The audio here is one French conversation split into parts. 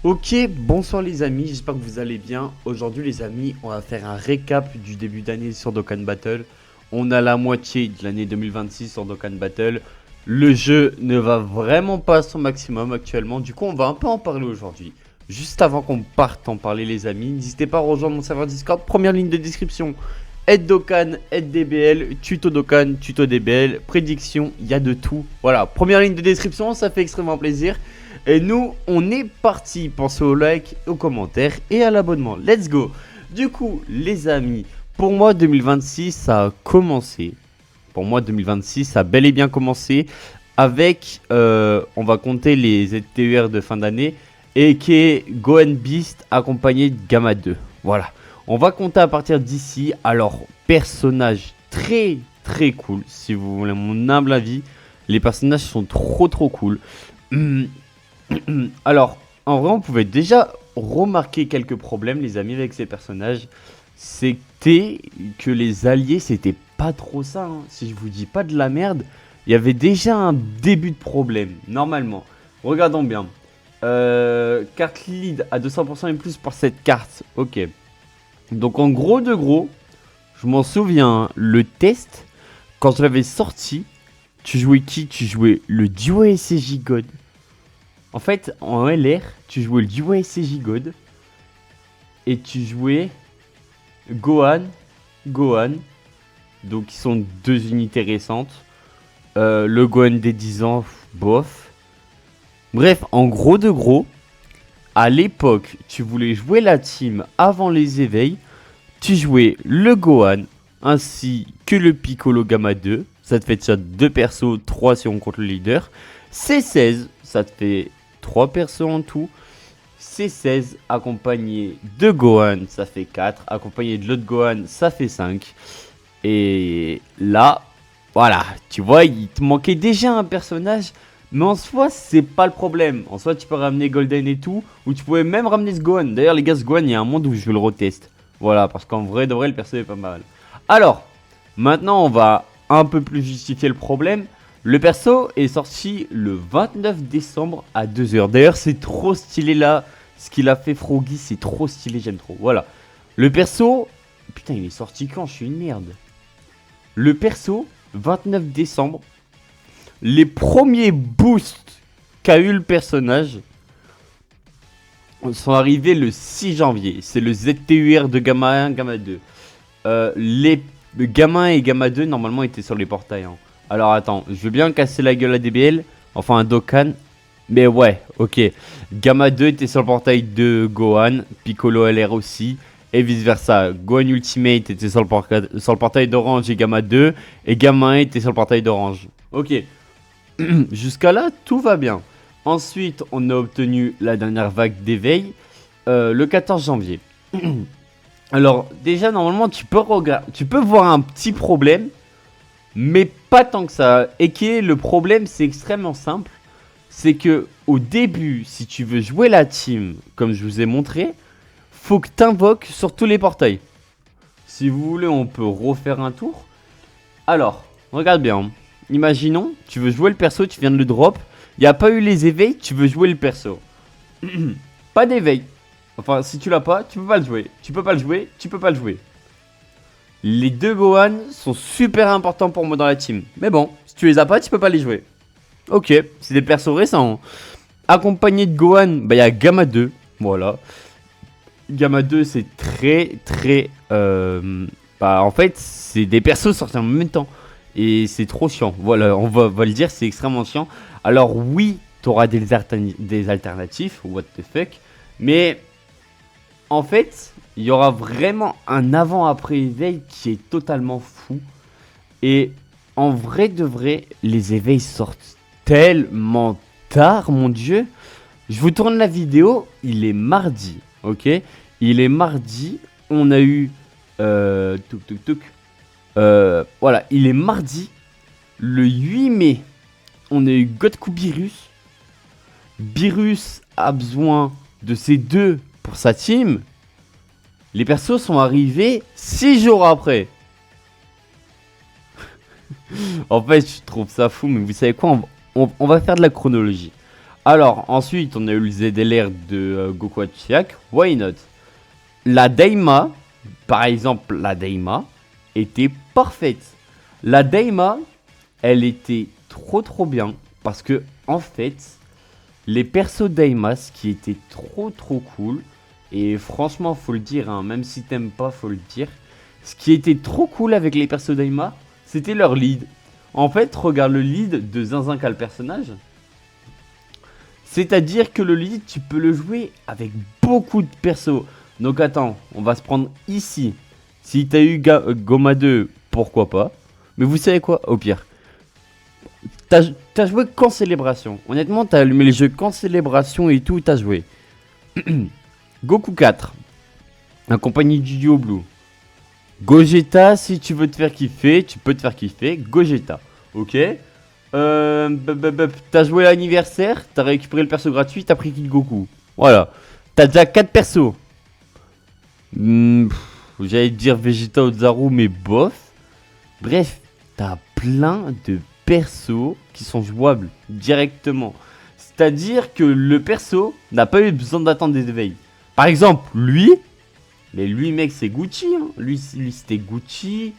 Ok, bonsoir les amis, j'espère que vous allez bien. Aujourd'hui les amis, on va faire un récap du début d'année sur Dokkan Battle. On a la moitié de l'année 2026 sur Dokkan Battle. Le jeu ne va vraiment pas à son maximum actuellement, du coup on va un peu en parler aujourd'hui. Juste avant qu'on parte en parler les amis, n'hésitez pas à rejoindre mon serveur Discord, première ligne de description. Aide Dokkan, aide DBL, tuto Dokkan, tuto DBL, prédiction, il y a de tout. Voilà, première ligne de description, ça fait extrêmement plaisir. Et nous, on est parti. Pensez au like, aux commentaires et à l'abonnement. Let's go. Du coup, les amis, pour moi, 2026, ça a commencé. Pour moi, 2026, ça a bel et bien commencé avec, on va compter les ZTUR de fin d'année, et qui est Gohan Beast accompagné de Gamma 2. Voilà. On va compter à partir d'ici. Alors, personnage très très cool. Si vous voulez mon humble avis, les personnages sont trop cool. Alors, en vrai, on pouvait déjà remarquer quelques problèmes, les amis, avec ces personnages. C'était que les alliés, c'était pas trop ça. Hein. Si je vous dis pas de la merde, il y avait déjà un début de problème, normalement. Regardons bien. Carte lead à 200% et plus pour cette carte. Ok. Donc, en gros de gros, je m'en souviens, hein, le test, quand je l'avais sorti, tu jouais qui? Tu jouais le duo SCJ God. En fait, en LR, tu jouais le duo SCJ God. Et tu jouais Gohan. Donc, ils sont deux unités récentes. Le Gohan des 10 ans, bof. Bref, en gros de gros, à l'époque, tu voulais jouer la team avant les éveils. Tu jouais le Gohan ainsi que le Piccolo Gamma 2. Ça te fait déjà 2 persos, 3 si on compte le leader. C16, ça te fait 3 persos en tout. C16 accompagné de Gohan, ça fait 4. Accompagné de l'autre Gohan, ça fait 5. Et là, voilà, tu vois, il te manquait déjà un personnage. Mais en soi, c'est pas le problème. En soi, tu peux ramener Golden et tout. Ou tu pouvais même ramener ce Gohan. D'ailleurs, les gars, ce Gohan, il y a un monde où je le reteste. Voilà, parce qu'en vrai, de vrai, le perso est pas mal. Alors, maintenant, on va un peu plus justifier le problème. Le perso est sorti le 29 décembre à 2 h. D'ailleurs, c'est trop stylé là. Ce qu'il a fait Froggy, c'est trop stylé, j'aime trop. Voilà. Le perso... Putain, il est sorti quand? Je suis une merde. Le perso, 29 décembre. Les premiers boosts qu'a eu le personnage sont arrivés le 6 janvier. C'est le ZTUR de Gamma 1, Gamma 2. Les Gamma 1 et Gamma 2 normalement étaient sur les portails. Hein. Alors attends, je veux bien casser la gueule à DBL. Enfin un Dokkan. Mais ouais, ok. Gamma 2 était sur le portail de Gohan. Piccolo LR aussi. Et vice versa. Gohan Ultimate était sur le portail d'Orange et Gamma 2. Et Gamma 1 était sur le portail d'Orange. Ok. Jusqu'à là, tout va bien. Ensuite, on a obtenu la dernière vague d'éveil le 14 janvier. Alors, déjà, normalement, tu peux voir un petit problème, mais pas tant que ça. Et qui est le problème, c'est extrêmement simple. C'est que au début, si tu veux jouer la team, comme je vous ai montré, faut que tu invoques sur tous les portails. Si vous voulez, on peut refaire un tour. Alors, regarde bien. Imaginons, tu veux jouer le perso, tu viens de le drop. Il n'y a pas eu les éveils, tu veux jouer le perso. Pas d'éveil. Enfin, si tu l'as pas, tu peux pas le jouer. Tu peux pas le jouer, tu peux pas le jouer. Les deux Gohan sont super importants pour moi dans la team. Mais bon, si tu les as pas, tu peux pas les jouer. Ok, c'est des persos récents. Accompagné de Gohan, bah il y a Gamma 2. Voilà. Gamma 2, c'est très... bah en fait, c'est des persos sortis en même temps. Et c'est trop chiant. Voilà, on va le dire, c'est extrêmement chiant. Alors oui, t'auras des alternatives, what the fuck. Mais en fait, il y aura vraiment un avant-après éveil qui est totalement fou. Et en vrai de vrai, les éveils sortent tellement tard, mon dieu. Je vous tourne la vidéo, il est mardi, ok? Il est mardi, on a eu... voilà, il est mardi, le 8 mai, on a eu Godku Beerus. Beerus a besoin de ces deux pour sa team. Les persos sont arrivés 6 jours après. En fait, je trouve ça fou, mais vous savez quoi, on va faire de la chronologie. Alors, ensuite, on a eu le ZLR de Goku Hachiak. Why not? La Daima, par exemple, la Daima était parfaite. La Daima, elle était trop bien. Parce que, en fait, les persos Daima, ce qui était trop cool. Et franchement, faut le dire, hein, même si t'aimes pas, faut le dire. Ce qui était trop cool avec les persos Daima, c'était leur lead. En fait, regarde le lead de Zinzin qu'a le personnage. C'est-à-dire que le lead, tu peux le jouer avec beaucoup de persos. Donc attends, on va se prendre ici. Si t'as eu Goma 2, pourquoi pas. Mais vous savez quoi, au pire. T'as joué qu'en célébration. Honnêtement, t'as allumé les jeux qu'en célébration et tout, t'as joué. Goku 4. Accompagné du duo Blue. Gogeta, si tu veux te faire kiffer, tu peux te faire kiffer. Gogeta, ok. T'as joué l'anniversaire, t'as récupéré le perso gratuit, t'as pris Kid Goku. Voilà. T'as déjà 4 persos. J'allais dire Vegeta ou Zaru, mais bof. Bref, t'as plein de persos qui sont jouables directement. C'est-à-dire que le perso n'a pas eu besoin d'attendre des éveils. Par exemple, lui. Mais lui, mec, c'est Gucci. Hein. Lui c'était Gucci.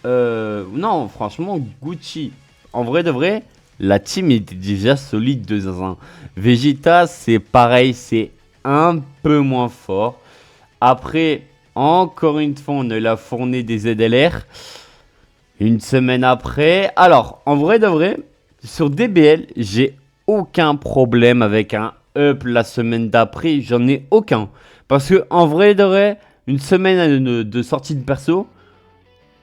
Non, franchement, Gucci. En vrai de vrai, la team était déjà solide de Zinzin. Vegeta, c'est pareil, c'est un peu moins fort. Après, encore une fois, on a eu la fournée des ZLR. Une semaine après. Alors, en vrai de vrai, sur DBL, j'ai aucun problème avec un up la semaine d'après. J'en ai aucun. Parce que, en vrai de vrai, une semaine de sortie de perso,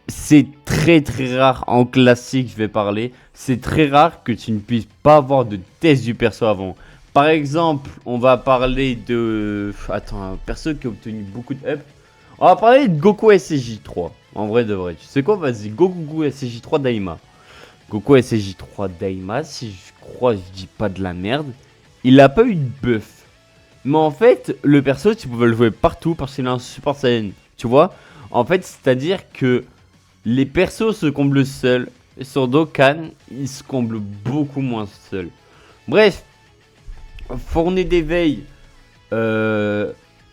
c'est très rare en classique, je vais parler. C'est très rare que tu ne puisses pas avoir de test du perso avant. Par exemple, on va parler de... Attends, un perso qui a obtenu beaucoup de up. On va parler de Goku SCJ3. En vrai de vrai. Tu sais quoi? Vas-y, Goku SCJ3 Daima. Goku SCJ3 Daima, si je crois, je dis pas de la merde. Il a pas eu de buff. Mais en fait, le perso, tu pouvais le jouer partout parce qu'il a un support Saiyan. Tu vois? En fait, c'est-à-dire que les persos se comblent seuls. Et sur Dokkan, ils se comblent beaucoup moins seuls. Bref, fournée d'éveil.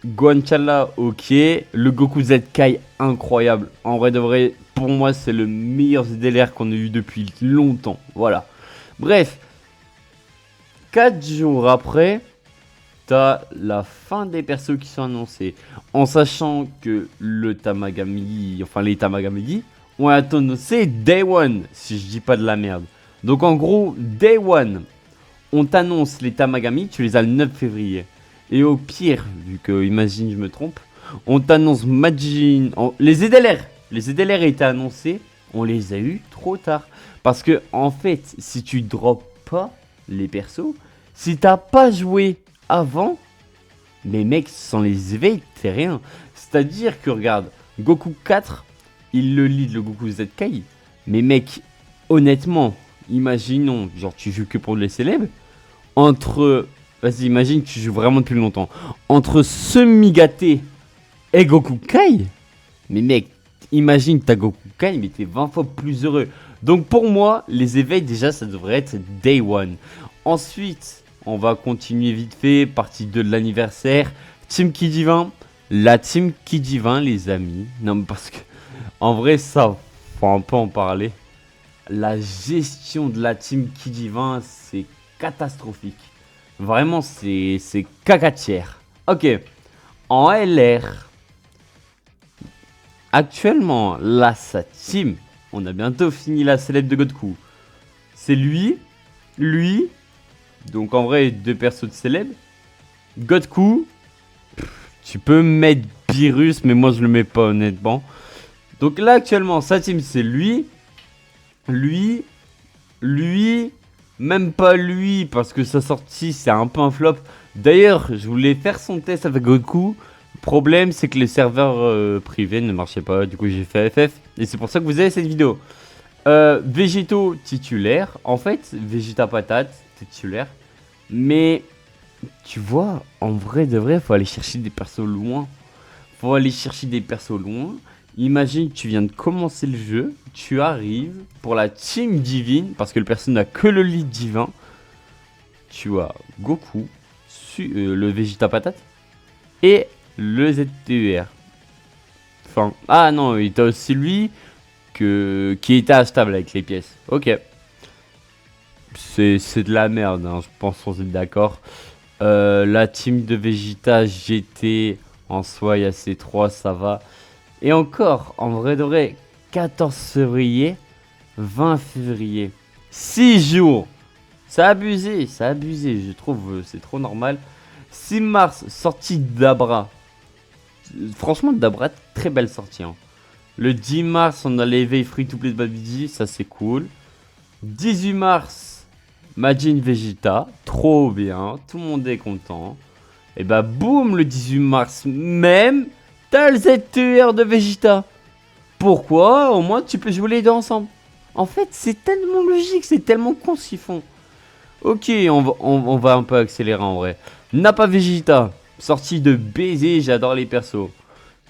Gohanchala, ok. Le Goku Z Kai, incroyable. En vrai de vrai, pour moi, c'est le meilleur ZLR qu'on a eu depuis longtemps. Voilà. Bref, 4 jours après, t'as la fin des persos qui sont annoncés. En sachant que le Tamagami, enfin les Tamagami, ont annoncé Day One, si je dis pas de la merde. Donc en gros, Day One, on t'annonce les Tamagami, tu les as le 9 février. Et au pire, vu que, imagine je me trompe, on t'annonce Majin... Les ZLR. Les ZLR étaient annoncés, on les a eu trop tard. Parce que, en fait, si tu drops pas les persos, si t'as pas joué avant, mais mec, sans les éveils, t'es rien. C'est-à-dire que, regarde, Goku 4, il le lead, le Goku Z Kai. Mais mec, honnêtement, imaginons, genre tu joues que pour les célèbres, entre... Vas-y, imagine que tu joues vraiment depuis longtemps. Entre ce Migate et Goku Kai, mais mec, imagine t'as Goku Kai, mais t'es 20 fois plus heureux. Donc pour moi, les éveils déjà, ça devrait être Day One. Ensuite, on va continuer vite fait, partie 2 de l'anniversaire. Team Kidivin. La Team Kidivin, les amis. Non, mais parce que, en vrai, ça, faut un peu en parler. La gestion de la Team Kidivin, c'est catastrophique. Vraiment, c'est cacatière. Ok. En LR. Actuellement, là, sa team. On a bientôt fini la célèbre de Goku. C'est lui. Lui. Donc en vrai, 2 persos de célèbres. Goku. Tu peux mettre Beerus, mais moi je le mets pas honnêtement. Donc là, actuellement, sa team, c'est lui. Lui. Lui. Même pas lui, parce que sa sortie, c'est un peu un flop. D'ailleurs, je voulais faire son test avec Goku. Le problème, c'est que les serveurs privés ne marchaient pas. Du coup, j'ai fait FF. Et c'est pour ça que vous avez cette vidéo. Végétaux titulaire. En fait, Vegeta patate titulaire. Mais, tu vois, en vrai de vrai, faut aller chercher des persos loin. Faut aller chercher des persos loin. Imagine, tu viens de commencer le jeu, tu arrives pour la team divine, parce que le perso n'a que le lead divin. Tu vois, Goku, le Vegeta patate et le ZTUR. Enfin, ah non, il y a aussi lui qui était achetable avec les pièces. Ok. C'est de la merde, hein, je pense qu'on est d'accord. La team de Vegeta GT, en soi, il y a ces 3, ça va. Et encore, en vrai de vrai, 14 février, 20 février, 6 jours. C'est abusé, je trouve, c'est trop normal. 6 mars, sortie d'Abra. Franchement, Dabra, très belle sortie. Hein. Le 10 mars, on a l'éveil free to play de Babidi, ça c'est cool. 18 mars, Majin Vegeta, trop bien, tout le monde est content. Et bah boum, le 18 mars même, t'as le ZTR de Vegeta. Pourquoi? Au moins tu peux jouer les deux ensemble. En fait, c'est tellement logique, c'est tellement con ce qu'ils font. Ok, on va un peu accélérer en vrai. Nappa Vegeta, sortie de baiser, j'adore les persos.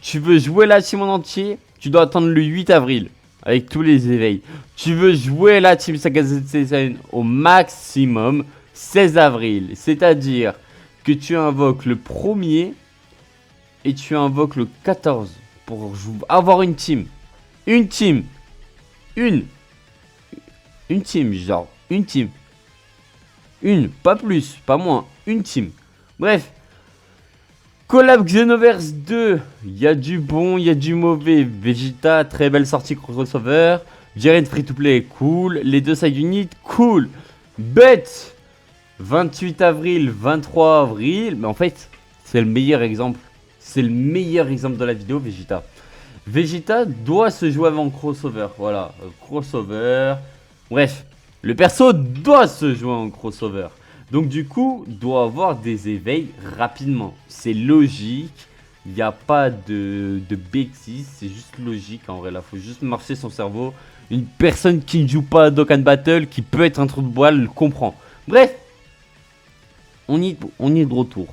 Tu veux jouer la team en entier, tu dois attendre le 8 avril. Avec tous les éveils. Tu veux jouer la team Saga Z au maximum 16 avril. C'est-à-dire que tu invoques le 1er et tu invoques le 14 pour avoir une team. Une team. Une team, genre. Une team. Une, pas plus, pas moins. Une team. Bref. Collab Xenoverse 2, il y a du bon, il y a du mauvais. Vegeta, très belle sortie crossover. Jiren Free to Play, cool. Les deux side units, cool. Bête, 28 avril, 23 avril. Mais en fait, c'est le meilleur exemple. C'est le meilleur exemple de la vidéo, Vegeta. Vegeta doit se jouer avant crossover. Voilà, crossover. Bref, le perso doit se jouer en crossover. Donc du coup, doit avoir des éveils rapidement. C'est logique. Il n'y a pas de bêtises. C'est juste logique en vrai. Là, faut juste marcher son cerveau. Une personne qui ne joue pas à Dokkan Battle, qui peut être un trou de boile, le comprend. Bref, on y est de retour.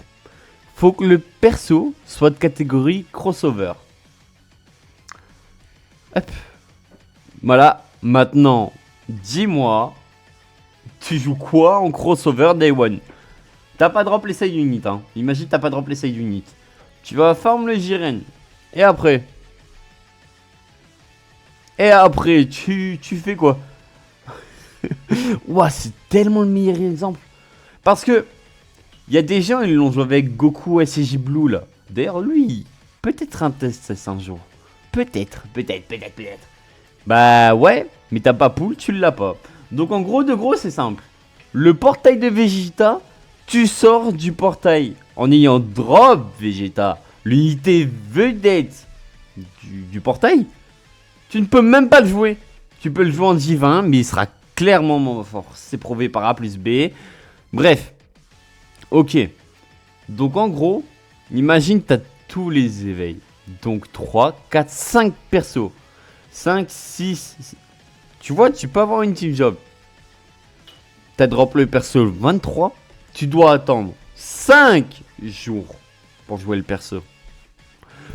Faut que le perso soit de catégorie crossover. Hop. Voilà. Maintenant, dis-moi. Tu joues quoi en crossover Day One? T'as pas drop les side units, hein. Imagine t'as pas drop les side units. Tu vas farm le Jiren. Et après? Tu fais quoi? Ouah, c'est tellement le meilleur exemple. Parce que il y a des gens, ils l'ont joué avec Goku SCJ Blue là. D'ailleurs, lui, peut-être un test ça un jour. Peut-être. Bah ouais, mais t'as pas pool, tu l'as pas. Donc en gros, de gros, c'est simple. Le portail de Vegeta, tu sors du portail en ayant drop Vegeta, l'unité vedette du portail. Tu ne peux même pas le jouer. Tu peux le jouer en divin, mais il sera clairement moins fort. C'est prouvé par A plus B. Bref. Ok. Donc en gros, imagine t'as tous les éveils. Donc 3, 4, 5 persos. 5, 6... Tu vois, tu peux avoir une team job. T'as drop le perso le 23. Tu dois attendre 5 jours pour jouer le perso.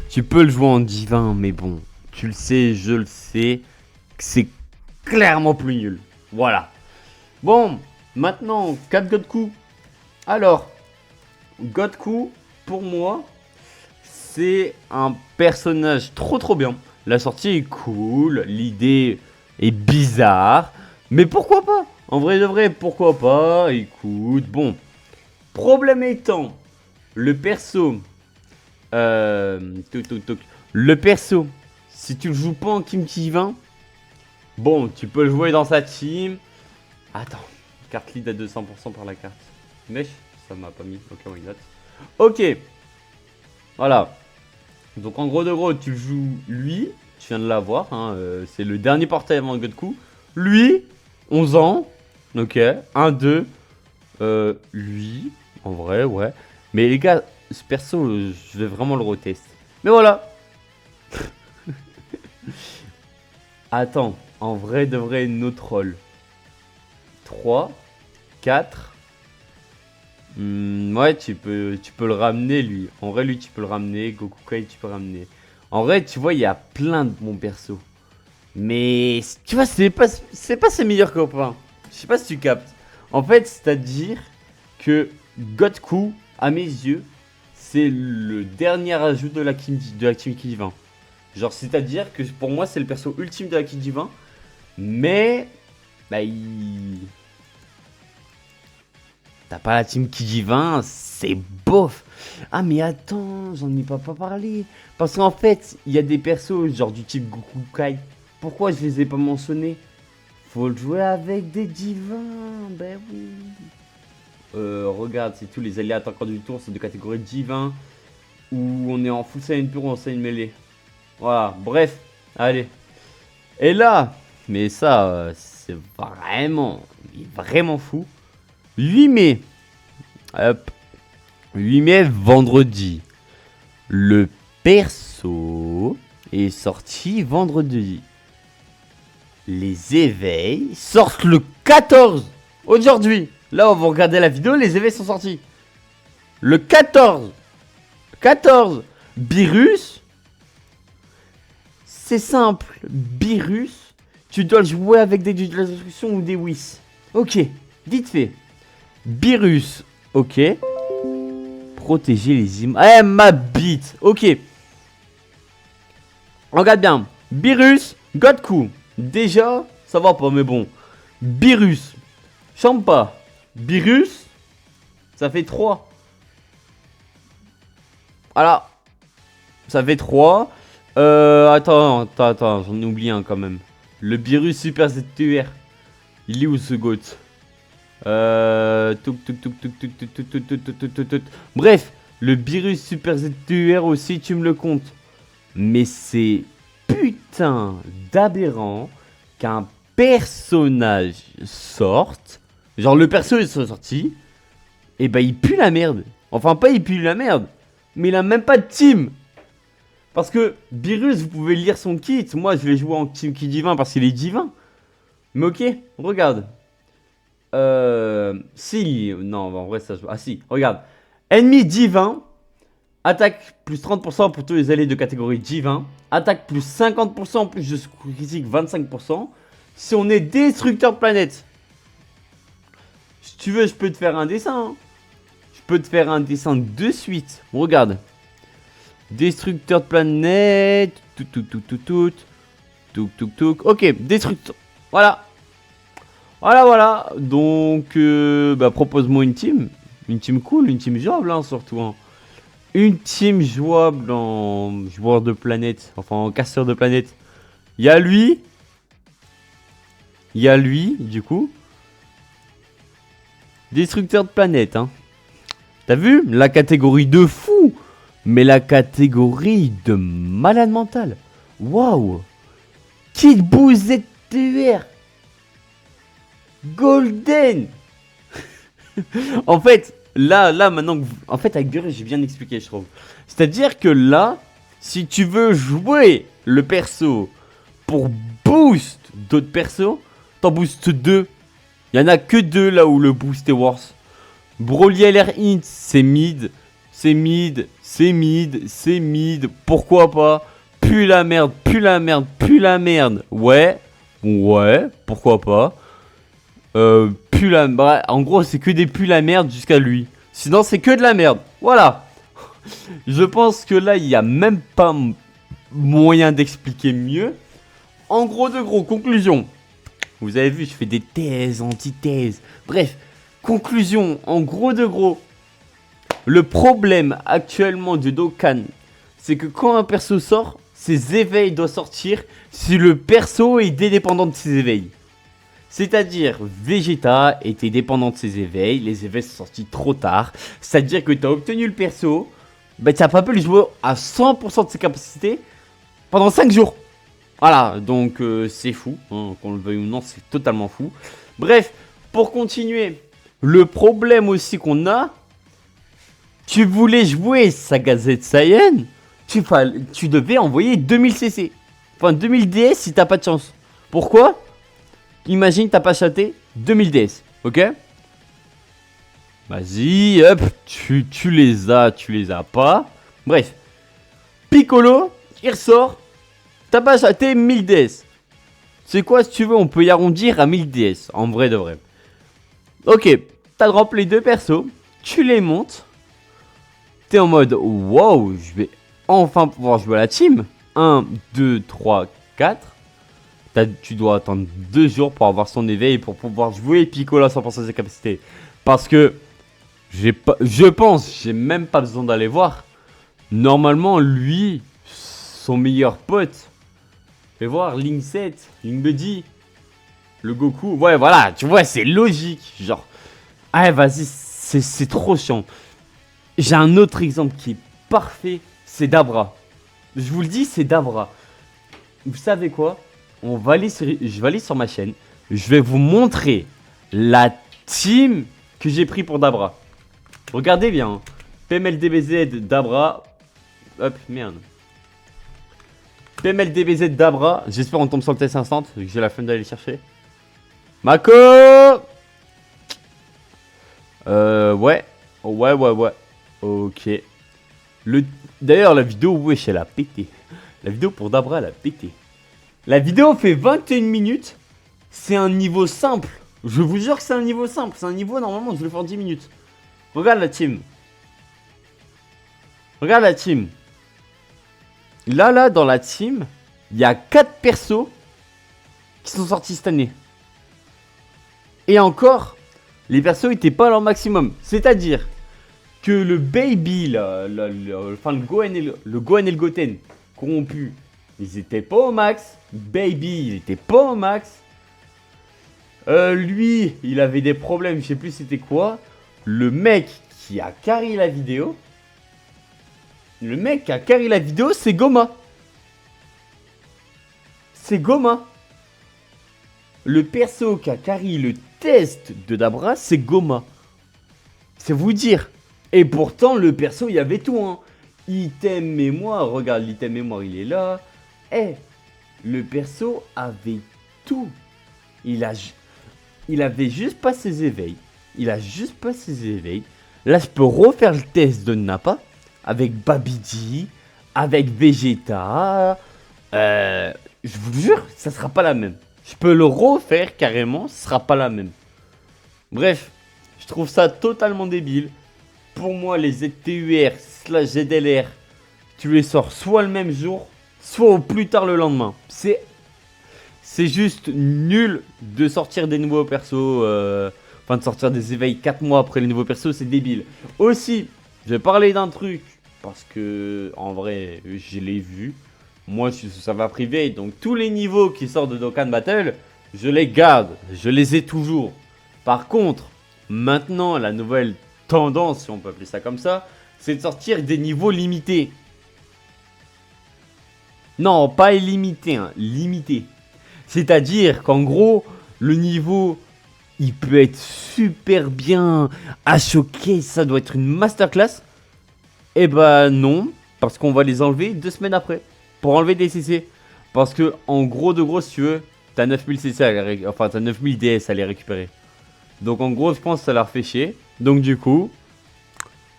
Tu peux le jouer en divin, mais bon, tu le sais, je le sais, c'est clairement plus nul. Voilà. Bon, maintenant, 4 Godku. Alors, Godku, pour moi, c'est un personnage trop bien. La sortie est cool, l'idée est bizarre, mais pourquoi pas? En vrai de vrai, pourquoi pas? Écoute, bon. Problème étant, le perso... Le perso, si tu le joues pas en Kim Chi-20, bon, tu peux le jouer dans sa team. Attends, carte lead à 200% par la carte. Mais ça m'a pas mis, ok, why not. Ok, voilà. Donc en gros de gros, tu joues lui, tu viens de l'avoir, hein, c'est le dernier portail avant Godku. Lui, 11 ans, ok, 1, 2, lui, en vrai, ouais. Mais les gars, ce perso, je vais vraiment le retester. Mais voilà. Attends, en vrai de vrai, no troll. 3, 4. Ouais, tu peux le ramener, lui. En vrai, lui, tu peux le ramener. Goku Kai, tu peux le ramener. En vrai, tu vois, il y a plein de bons persos. Mais, tu vois, c'est pas ses meilleurs copains. Je sais pas si tu captes. En fait, c'est-à-dire que Godku, à mes yeux, c'est le dernier ajout de la Team Kijivin. Genre, c'est-à-dire que pour moi, c'est le perso ultime de la Kijivin. Mais, bah, t'as pas la Team Kijivin, c'est bof. Ah, mais attends, j'en ai pas parlé. Parce qu'en fait, il y a des persos, genre du type Goku Kai. Pourquoi je les ai pas mentionnés? Faut le jouer avec des divins, ben oui. Regarde, c'est tous les alliés attaquants du tour, c'est de catégorie divin. Où on est en full Saiyan pur ou en Saiyan mêlée. Voilà, bref, allez. Et là, mais ça, c'est vraiment fou. 8 mai. Hop. 8 mai, vendredi. Le perso est sorti vendredi. Les éveils sortent le 14 aujourd'hui. Là, on va regarder la vidéo, les éveils sont sortis. Le 14. 14. Beerus. C'est simple. Beerus, tu dois le jouer avec des instructions ou des Whis. Ok, vite fait. Beerus, ok. Protéger les images. Eh, ma bite. Ok. Regarde bien. Beerus, Godku. Déjà, ça va pas, mais bon. Beerus. Champa. Beerus. Ça fait 3. Voilà. Ça fait 3. Attends, j'en ai oublié un quand même. Le Beerus Super ZTUR. Il est où ce goat? Bref, le Beerus Super ZTUR aussi, tu me le comptes. Mais c'est putain d'aberrant qu'un personnage sorte. Genre le perso est sorti. Et bah il pue la merde. Enfin pas il pue la merde. Mais il a même pas de team. Parce que Beerus, vous pouvez lire son kit. Moi je vais jouer en team qui divin parce qu'il est divin. Mais ok, regarde. Si. Non, en vrai ça joue. Ah si, regarde. Ennemi divin. Attaque plus 30% pour tous les alliés de catégorie divin. Attaque plus 50% plus de critique 25%. Si on est destructeur de planète. Si tu veux, je peux te faire un dessin. Hein. Je peux te faire un dessin de suite. Regarde. Destructeur de planète. Tout. Ok, destructeur. Voilà. Voilà. Donc, propose-moi une team. Une team cool, une team jouable, hein, surtout. Hein. Une team jouable en joueur de planète, enfin en casseur de planète. Il y a lui, du coup. Destructeur de planète, hein. T'as vu? La catégorie de fou, mais la catégorie de malade mental. Waouh! Kid Buu ZTUR Golden. En fait... Là, maintenant que en fait, avec Beerus, j'ai bien expliqué, je trouve. C'est-à-dire que là, si tu veux jouer le perso pour boost d'autres persos, t'en boostes 2. Il y en a que 2 là où le boost est worse. Broly LR Int, c'est mid. C'est mid. Pourquoi pas? Pue la merde. Ouais, pourquoi pas. En gros, c'est que des pue la merde jusqu'à lui. Sinon, c'est que de la merde. Voilà. Je pense que là, il n'y a même pas moyen d'expliquer mieux. En gros de gros, conclusion. Vous avez vu, je fais des thèses, antithèses. Bref, conclusion. En gros de gros. Le problème actuellement de Dokkan, c'est que quand un perso sort, ses éveils doivent sortir si le perso est dépendant de ses éveils. C'est-à-dire, Vegeta était dépendant de ses éveils, les éveils sont sortis trop tard. C'est-à-dire que tu as obtenu le perso, bah tu n'as pas pu le jouer à 100% de ses capacités pendant 5 jours. Voilà, donc c'est fou, hein, qu'on le veuille ou non, c'est totalement fou. Bref, pour continuer, le problème aussi qu'on a, tu voulais jouer Saga Z Saiyan, tu devais envoyer 2000 CC. Enfin 2000 DS si t'as pas de chance. Pourquoi ? Imagine t'as pas chaté 2000 DS, ok? Vas-y, hop, tu les as pas. Bref, Piccolo, il ressort, t'as pas chaté 1000 DS. C'est quoi, si tu veux, on peut y arrondir à 1000 DS, en vrai de vrai. Ok, t'as drop les deux persos, tu les montes. T'es en mode wow, je vais enfin pouvoir jouer à la team. 1, 2, 3, 4. Tu dois attendre 2 jours pour avoir son éveil pour pouvoir jouer Piccolo à 100% de ses capacités. Parce que je pense, j'ai même pas besoin d'aller voir. Normalement, lui, son meilleur pote, fais voir, Link 7, Link Buddy, le Goku. Ouais, voilà, tu vois, c'est logique. Genre, ah, vas-y, c'est trop chiant. J'ai un autre exemple qui est parfait, c'est Dabra. Je vous le dis, c'est Dabra. Vous savez quoi? Je vais aller sur ma chaîne. Je vais vous montrer la team que j'ai pris pour Dabra. Regardez bien. Hein. PMLDBZ Dabra. Hop, merde. PMLDBZ Dabra. J'espère qu'on tombe sur le test instant. Vu que j'ai la flemme d'aller le chercher. Mako. Ouais. Ouais. Ok. D'ailleurs, la vidéo, wesh, elle a pété. La vidéo pour Dabra, elle a pété. La vidéo fait 21 minutes. C'est un niveau simple. Je vous jure que c'est un niveau simple. C'est un niveau, normalement, je le fais en 10 minutes. Regarde la team. Regarde la team. Là, dans la team, il y a 4 persos qui sont sortis cette année. Et encore, les persos n'étaient pas à leur maximum. C'est-à-dire que le Baby, enfin le Gohan et le Goten corrompus, ils étaient pas au max. Baby, il était pas au max. Lui, il avait des problèmes, je sais plus c'était quoi. Le mec qui a carry la vidéo. Le mec qui a carry la vidéo, c'est Goma. C'est Goma. Le perso qui a carry le test de Dabra, c'est Goma. C'est vous dire. Et pourtant, le perso, il y avait tout, hein. Item mémoire, regarde, l'item mémoire, il est là. Eh, le perso avait tout. Il avait juste pas ses éveils. Là, je peux refaire le test de Nappa avec Babidi, avec Vegeta. Je vous jure, ça sera pas la même. Je peux le refaire carrément, ce sera pas la même. Bref, je trouve ça totalement débile. Pour moi, les ZTUR/ZLR, tu les sors soit le même jour, soit au plus tard le lendemain. C'est juste nul de sortir des nouveaux persos. Enfin, de sortir des éveils 4 mois après les nouveaux persos, c'est débile. Aussi, je vais parler d'un truc. Parce que, en vrai, je l'ai vu. Moi, je suis sous serveur privé. Donc, tous les niveaux qui sortent de Dokkan Battle, je les garde. Je les ai toujours. Par contre, maintenant, la nouvelle tendance, si on peut appeler ça comme ça, c'est de sortir des niveaux limités. Non, pas illimité, hein, limité. C'est-à-dire qu'en gros, le niveau, il peut être super bien à choquer, ça doit être une masterclass. Eh bah non, parce qu'on va les enlever 2 semaines après, pour enlever des CC. Parce que, en gros de gros, si tu veux, t'as 9000 CC, enfin t'as 9000 DS à les récupérer. Donc en gros, je pense que ça leur fait chier. Donc du coup,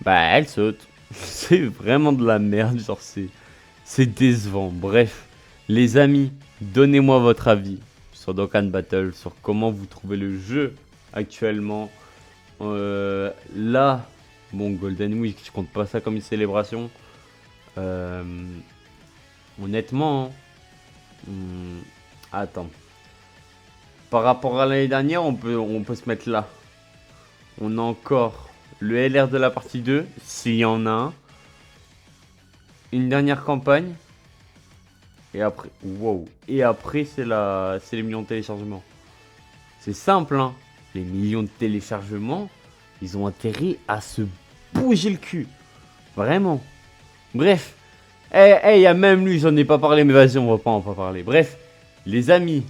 bah elle saute. C'est vraiment de la merde, genre c'est décevant. Bref, les amis, donnez-moi votre avis sur Dokkan Battle, sur comment vous trouvez le jeu actuellement. Là, bon, Golden Week, je compte pas ça comme une célébration. Honnêtement, attends. Par rapport à l'année dernière, on peut se mettre là. On a encore le LR de la partie 2, s'il y en a un. Une dernière campagne. Et après, wow. Et après, c'est les millions de téléchargements. C'est simple, hein. Les millions de téléchargements, ils ont intérêt à se bouger le cul. Vraiment. Bref. Il y a même lui, j'en ai pas parlé, mais vas-y, on va pas en parler. Bref, les amis.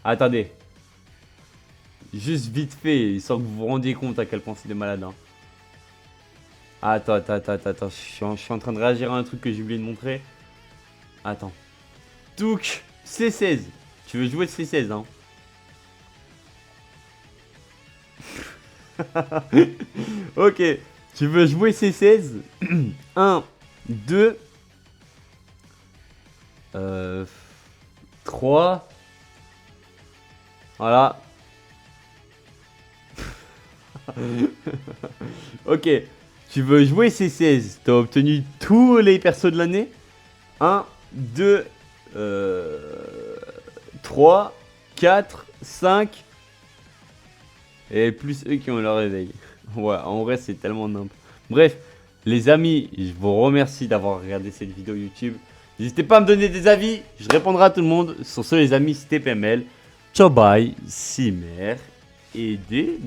Attendez. Juste vite fait, sans que vous vous rendiez compte à quel point c'est des malades. Hein. Attends. Je suis en train de réagir à un truc que j'ai oublié de montrer. Attends. Touk, C16. Tu veux jouer C16, hein? Ok. Tu veux jouer C16? 1, 2, 3. Voilà. Ok, tu veux jouer C16, t'as obtenu tous les persos de l'année. 1, 2, 3, 4, 5. Et plus eux qui ont leur réveil. Ouais, en vrai, c'est tellement nimp. Bref, les amis, je vous remercie d'avoir regardé cette vidéo YouTube. N'hésitez pas à me donner des avis, je répondrai à tout le monde. Sur ce, les amis, c'était PML. Ciao, bye, Simer et des